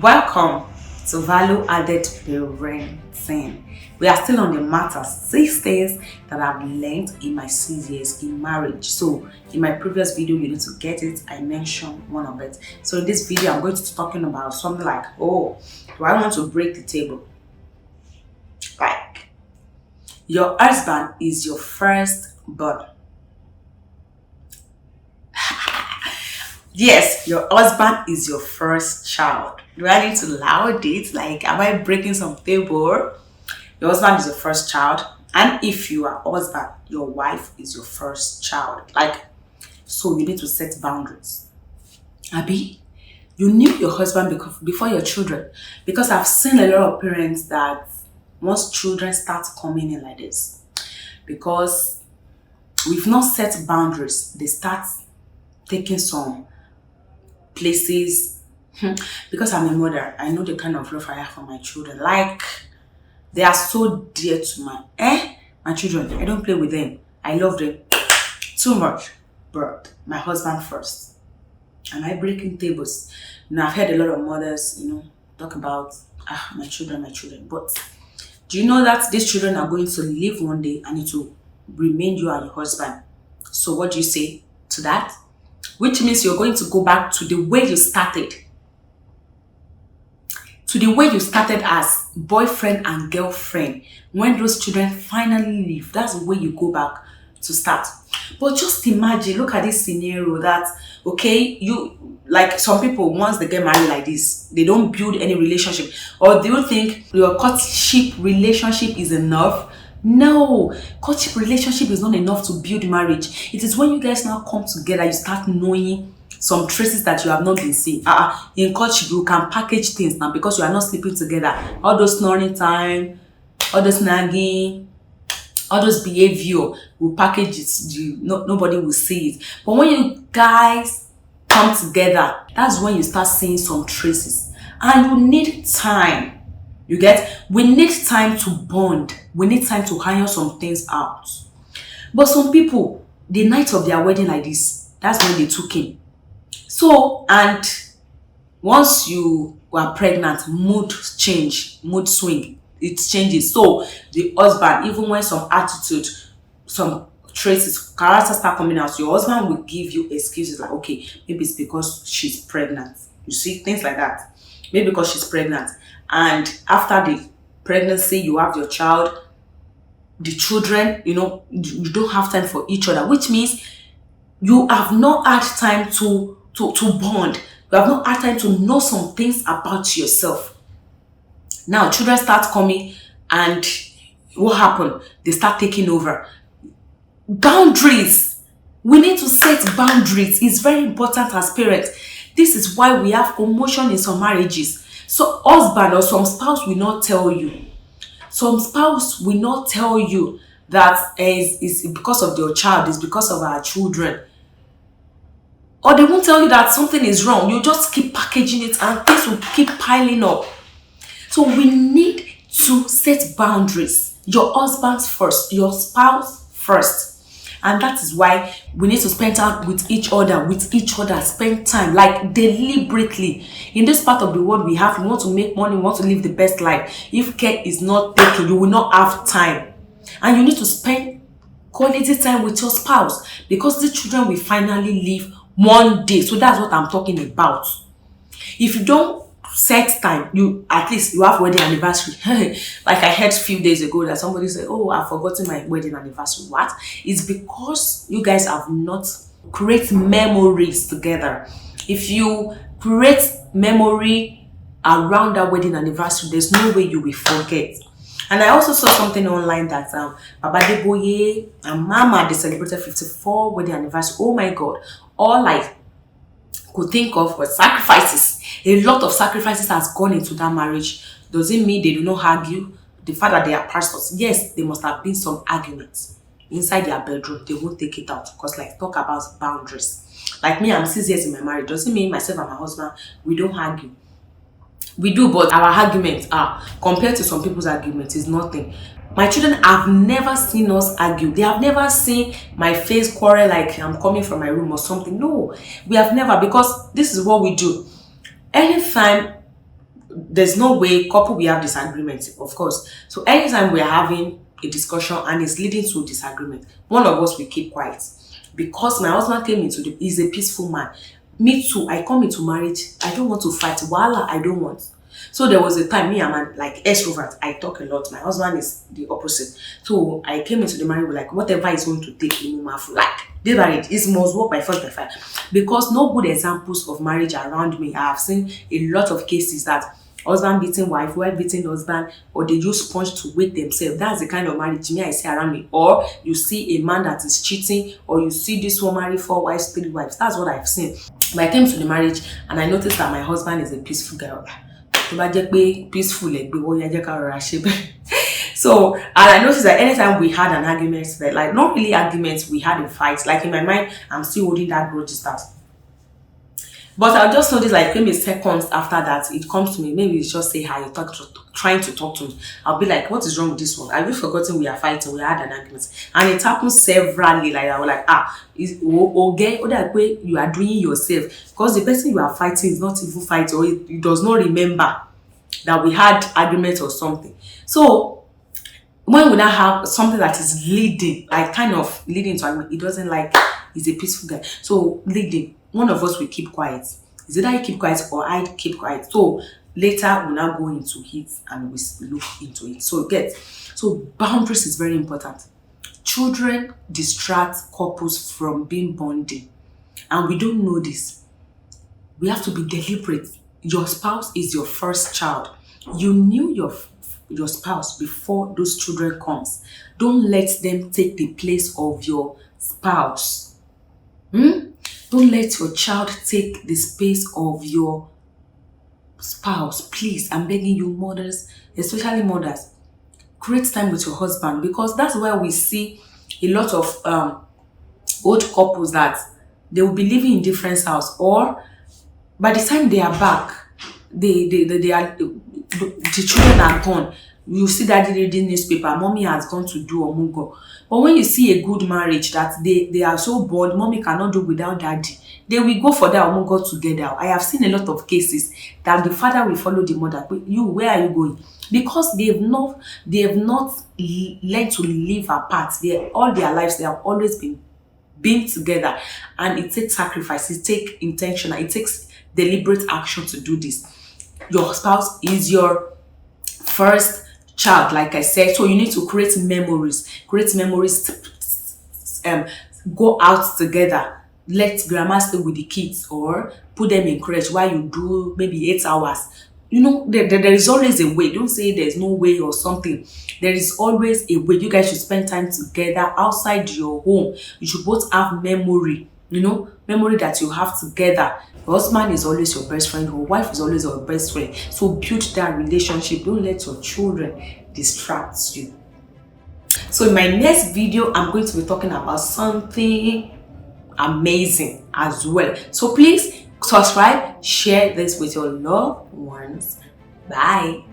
Welcome to Value Added Parenting. We are still on the matter 6 things that I've learned in my 6 years in marriage. So, in my previous video, you need to get it. I mentioned one of it. So, in this video, I'm going to be talking about something like, do I want to break the table? Like, your husband is your firstborn. Yes, your husband is your first child. Do I need to loud it? Like, am I breaking some table? Your husband is your first child. And if you are husband, your wife is your first child. Like, so you need to set boundaries. Abby, you knew your husband before your children. Because I've seen a lot of parents that once children start coming in like this, because we've not set boundaries, they start taking some places. Because I'm a mother, I know the kind of love I have for my children. Like, they are so dear to my children. I don't play with them. I love them too much. But my husband first. Am I breaking tables? I've heard a lot of mothers, talk about my children. But do you know that these children are going to leave one day and it will remain you and your husband? So what do you say to that? Which means you're going to go back to the way you started. To the way you started as boyfriend and girlfriend. When those children finally leave, that's the way you go back to start. But just imagine, look at this scenario that, like some people, once they get married like this, they don't build any relationship. Or do you think your courtship relationship is enough? No, courtship relationship is not enough to build marriage. It is when you guys now come together, you start knowing some traces that you have not been seeing. In courtship, you can package things now because you are not sleeping together. All those snoring time, all those nagging, all those behavior, will package it. Nobody will see it. But when you guys come together, that's when you start seeing some traces. And you need time. You get? We need time to bond. We need time to iron some things out. But some people, the night of their wedding like this, that's when they took him. So, and once you were pregnant, mood swing, it changes. So, the husband, even when some attitude, some traces, character start coming out, your husband will give you excuses like, okay, maybe it's because she's pregnant. You see, things like that. Maybe because she's pregnant. And after the pregnancy, you have your child, the children, you don't have time for each other, which means you have not had time to bond. You have not had time to know some things about yourself. Now, children start coming and what happened? They start taking over. Boundaries. We need to set boundaries. It's very important as parents. This is why we have commotion in some marriages. So husband or some spouse will not tell you. Some spouse will not tell you that it's because of your child, it's because of our children. Or they won't tell you that something is wrong. You just keep packaging it and things will keep piling up. So we need to set boundaries. Your husband first, your spouse first. And that is why we need to spend time with each other, spend time, like deliberately. In this part of the world we want to make money, we want to live the best life. If care is not taken, you will not have time. And you need to spend quality time with your spouse because the children will finally leave one day. So that's what I'm talking about. If you don't set time, at least you have wedding anniversary. Like I heard a few days ago that somebody said, I've forgotten my wedding anniversary. What? It's because you guys have not create memories together. If you create memory around that wedding anniversary, there's no way you will forget. And I also saw something online that Baba Deboye and Mama, they celebrated 54 wedding anniversary. Oh my God. All I could think of was sacrifices. A lot of sacrifices has gone into that marriage. Does it mean they do not argue? The fact that they are pastors, yes, there must have been some arguments inside their bedroom. They won't take it out because, talk about boundaries. Like me, I'm 6 years in my marriage. Doesn't mean myself and my husband, we don't argue. We do, but our arguments are, compared to some people's arguments, is nothing. My children have never seen us argue. They have never seen my face quarrel like I'm coming from my room or something. No, we have never, because this is what we do. Anytime there's no way couple we have disagreement, of course. So anytime we're having a discussion and it's leading to disagreement, one of us will keep quiet. Because my husband came into the, he's a peaceful man. Me too, I come into marriage, I don't want to fight. Voila, I don't want. So there was a time, me, I'm like extrovert, I talk a lot. My husband is the opposite. So I came into the marriage with like, whatever is going to take in my like, this marriage, it must work by force by fire. Because no good examples of marriage around me. I have seen a lot of cases that husband beating wife beating husband, or they use sponge to wake themselves. That's the kind of marriage me I see around me. Or you see a man that is cheating, or you see this one marry 4 wives, 3 wives. That's what I've seen. But I came to the marriage and I noticed that my husband is a peaceful guy. Peaceful, so, and I noticed that anytime we had an argument, that like not really arguments, we had a fight. Like in my mind, I'm still holding that grudge start. But I'll just notice like maybe seconds after that, it comes to me. Maybe it's just say hi, trying to talk to me. I'll be like, what is wrong with this one? Have you forgotten we are fighting? We had an argument. And it happens severally. Like I was like, is okay, or that way you are doing yourself. Because the person you are fighting is not even fighting, or it does not remember that we had arguments or something. So when we now have something that is leading, like kind of leading to argument, it doesn't like, he's a peaceful guy. So leading, one of us will keep quiet. Is either I keep quiet or I keep quiet. So later we'll now go into it and we look into it. So boundaries is very important. Children distract couples from being bonding, and we don't know this. We have to be deliberate. Your spouse is your first child. You knew your spouse before those children comes. Don't let them take the place of your spouse. Don't let your child take the space of your spouse. Please, I'm begging you, mothers, especially mothers, create time with your husband, because that's where we see a lot of old couples that they will be living in different houses, or by the time they are back, the children are gone. You see daddy reading newspaper, mommy has gone to do omugo. But when you see a good marriage that they are so bored, mommy cannot do without daddy, they will go for that omugo together. I have seen a lot of cases that the father will follow the mother. Where are you going? Because they have not learned to live apart. All their lives they have always been together, and it takes sacrifice, it takes intention, it takes deliberate action to do this. Your spouse is your first child, like I said, so you need to create memories, go out together, let grandma stay with the kids, or put them in crèche while you do maybe 8 hours. You know, there is always a way. Don't say there's no way or something. There is always a way. You guys should spend time together outside your home. You should both have memory, memory that you have together. Your husband is always your best friend. Your wife is always your best friend. So build that relationship. Don't let your children distract you. So in my next video, I'm going to be talking about something amazing as well. So please subscribe, share this with your loved ones. Bye.